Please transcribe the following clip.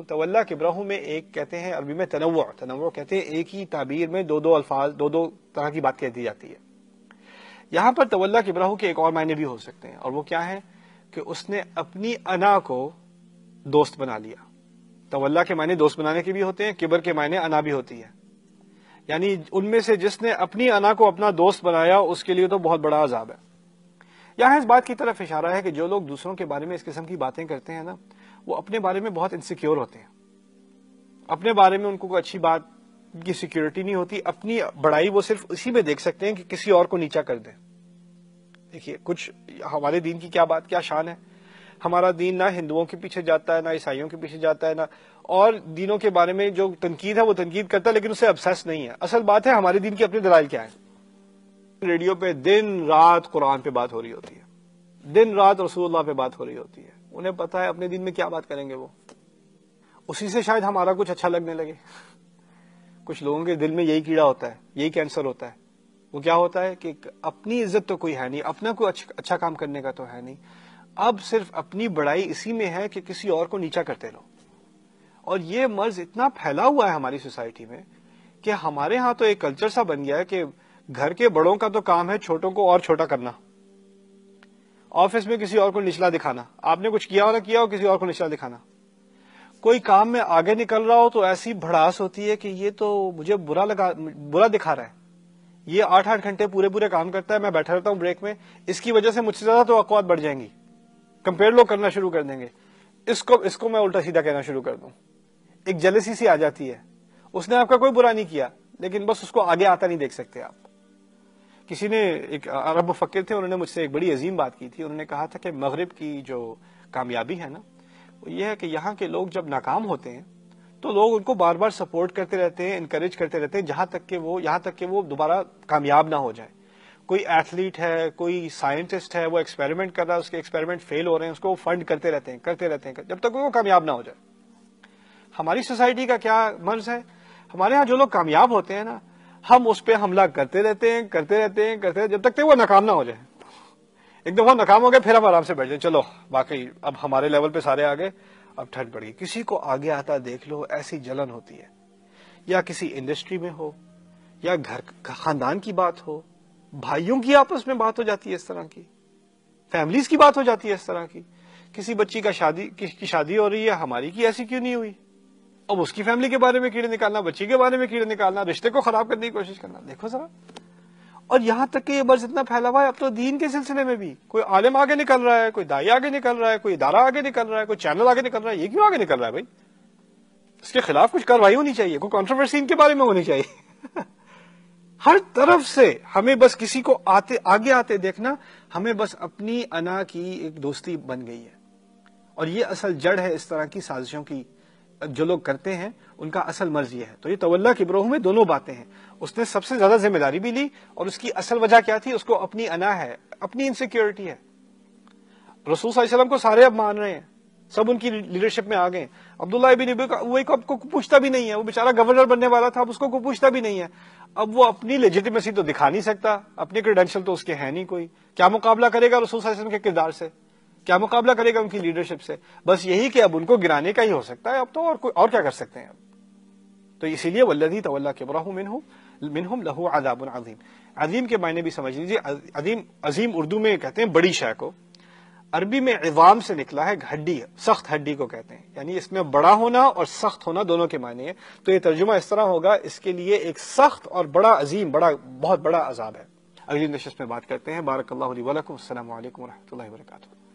تولا کبرہ میں ایک کہتے ہیں عربی میں تنوع کہتے ہیں ایک ہی تعبیر میں دو الفاظ دو طرح کی بات کہہ دی جاتی ہے. یہاں پر تولا کبرہ کے ایک اور معنی بھی ہو سکتے ہیں، اور وہ کیا ہے کہ اس نے اپنی انا کو دوست بنا لیا. تولا کے معنی دوست بنانے کے بھی ہوتے ہیں، کبر کے معنی انا بھی ہوتی ہے. یعنی ان میں سے جس نے اپنی انا کو اپنا دوست بنایا اس کے لیے تو بہت بڑا عذاب ہے. یہاں اس بات کی طرف اشارہ ہے کہ جو لوگ دوسروں کے بارے میں اس قسم کی باتیں کرتے ہیں نا، وہ اپنے بارے میں بہت انسیکیور ہوتے ہیں. اپنے بارے میں ان کو کوئی اچھی بات کی سیکیورٹی نہیں ہوتی. اپنی بڑائی وہ صرف اسی میں دیکھ سکتے ہیں کہ کسی اور کو نیچا کر دیں. دیکھیے کچھ ہمارے دین کی کیا شان ہے. ہمارا دین نہ ہندوؤں کے پیچھے جاتا ہے، نہ عیسائیوں کے پیچھے جاتا ہے، نہ اور دینوں کے بارے میں جو تنقید ہے وہ تنقید کرتا ہے، لیکن اسے ابسیس نہیں ہے. اصل بات ہے ہمارے دین کی اپنے دلائل کیا ہے. ریڈیو پہ دن رات قرآن پہ بات ہو رہی ہوتی ہے، دن رات رسول اللہ پہ بات ہو رہی ہوتی ہے. انہیں پتا ہے اپنے دین میں کیا بات کریں گے، وہ اسی سے شاید ہمارا کچھ اچھا لگنے لگے. کچھ لوگوں کے دل میں یہی کیڑا ہوتا ہے، یہی کینسر ہوتا ہے. وہ کیا ہوتا ہے کہ اپنی عزت تو کوئی ہے نہیں، اپنا کوئی اچھا کام کرنے کا تو ہے نہیں، اب صرف اپنی بڑائی اسی میں ہے کہ کسی اور کو نیچا کرتے رہو. اور یہ مرض اتنا پھیلا ہوا ہے ہماری سوسائٹی میں کہ ہمارے ہاں تو ایک کلچر سا بن گیا ہے کہ گھر کے بڑوں کا تو کام ہے چھوٹوں کو اور چھوٹا کرنا. آفس میں کسی اور کو نچلا دکھانا، آپ نے کچھ کیا ہو نہ کیا ہو کسی اور کو نچلا دکھانا. کوئی کام میں آگے نکل رہا ہو تو ایسی بھڑاس ہوتی ہے کہ یہ تو مجھے برا دکھا رہا ہے، یہ 8 گھنٹے پورے کام کرتا ہے، میں بیٹھا رہتا ہوں بریک میں، اس کی وجہ سے مجھ سے زیادہ توقعات بڑھ جائیں گی. کمپیئر لوگ کرنا شروع کر دیں گے، اس کو میں الٹا سیدھا کہنا شروع کر دوں. ایک جیلسی سی آ جاتی ہے. اس نے آپ کا کوئی برا نہیں کیا، لیکن بس اس کو آگے آتا نہیں دیکھ سکتے آپ. کسی نے ایک عرب مفکر تھے، انہوں نے مجھ سے ایک بڑی عظیم بات کی تھی. انہوں نے کہا تھا کہ مغرب کی جو کامیابی ہے نا، وہ یہ ہے کہ یہاں کے لوگ جب ناکام ہوتے ہیں تو لوگ ان کو بار بار سپورٹ کرتے رہتے ہیں، انکریج کرتے رہتے ہیں یہاں تک کہ وہ دوبارہ کامیاب نہ ہو جائے. کوئی ایتھلیٹ ہے، کوئی سائنٹسٹ ہے، وہ ایکسپیریمنٹ کر رہا ہے، اس کے ایکسپیریمنٹ فیل ہو رہے ہیں، اس کو فنڈ کرتے رہتے ہیں جب تک وہ کامیاب نہ ہو جائے. ہماری سوسائٹی کا کیا مرض ہے، ہمارے ہاں جو لوگ کامیاب ہوتے ہیں نا، ہم اس پہ حملہ کرتے رہتے ہیں جب تک وہ ناکام نہ ہو جائے. ایک دفعہ ناکام ہو گئے پھر ہم آرام سے بیٹھ جائیں، چلو واقعی اب ہمارے لیول پہ سارے آگے، اب ٹھنڈ پڑ گئی. کسی کو آگے آتا دیکھ لو ایسی جلن ہوتی ہے. یا کسی انڈسٹری میں ہو، یا گھر خاندان کی بات ہو، بھائیوں کی آپس میں بات ہو جاتی ہے اس طرح کی، فیملیز کی بات ہو جاتی ہے اس طرح کی. کسی بچی کی شادی ہو رہی ہے، ہماری کی ایسی کیوں نہیں ہوئی. اب اس کی فیملی کے بارے میں کیڑے نکالنا، بچی کے بارے میں کیڑے نکالنا، رشتے کو خراب کرنے کی کوشش کرنا. دیکھو ذرا. اور یہاں تک کہ یہ مرض اتنا پھیلا ہوا ہے اب تو دین کے سلسلے میں بھی. کوئی عالم آگے نکل رہا ہے، کوئی دائی آگے نکل رہا ہے، کوئی ادارہ آگے نکل رہا ہے، کوئی چینل آگے نکل رہا ہے. یہ کیوں آگے نکل رہا ہے بھائی؟ اس کے خلاف کچھ کارروائی ہونی چاہیے، کوئی کنٹروورسی ان کے بارے میں ہونی چاہیے. ہر طرف سے ہمیں بس کسی کو آگے آتے دیکھنا، ہمیں بس اپنی انا کی ایک دوستی بن گئی ہے. اور یہ اصل جڑ ہے اس طرح کی سازشوں کی جو لوگ کرتے ہیں، ان کا اصل مرض یہ ہے. تو یہ تولا کبرہ میں دونوں باتیں ہیں. اس نے سب سے زیادہ ذمہ داری بھی لی، اور اس کی اصل وجہ کیا تھی؟ اس کو اپنی انا ہے، اپنی انسیکیورٹی ہے. رسول صلی اللہ علیہ وسلم کو سارے اب مان رہے ہیں، سب ان کی لیڈرشپ میں آ گئے. عبداللہ ابن ابی وہ اب کو پوچھتا بھی نہیں ہے، وہ بیچارہ گورنر بننے والا تھا، اب اس کو کوئی پوچھتا بھی نہیں ہے. اب وہ اپنی لیجیٹیمیسی تو دکھا نہیں سکتا، اپنے کریڈینشل تو اس کے ہیں نہیں کوئی. کیا مقابلہ کرے گا رسول صلی اللہ علیہ وسلم کے کردار سے؟ کیا مقابلہ کرے گا ان کی لیڈرشپ سے؟ بس یہی کہ اب ان کو گرانے کا ہی ہو سکتا ہے اب تو، اور کیا کر سکتے ہیں اب. تو اسی لیے والذی تولی کبرہ منہم لہ عذاب عظیم. عظیم کے معنی بھی سمجھ لیجیے. عظیم اردو میں کہتے ہیں بڑی شے کو، عربی میں عظام سے نکلا ہے، ہڈی، سخت ہڈی کو کہتے ہیں. یعنی اس میں بڑا ہونا اور سخت ہونا دونوں کے معنی ہیں. تو یہ ترجمہ اس طرح ہوگا، اس کے لیے ایک سخت اور بڑا عظیم، بہت بڑا عذاب ہے. اگلی نشست میں بات کرتے ہیں. بارک اللہ لی ولکم. السلام علیکم ورحمۃ اللہ وبرکاتہ.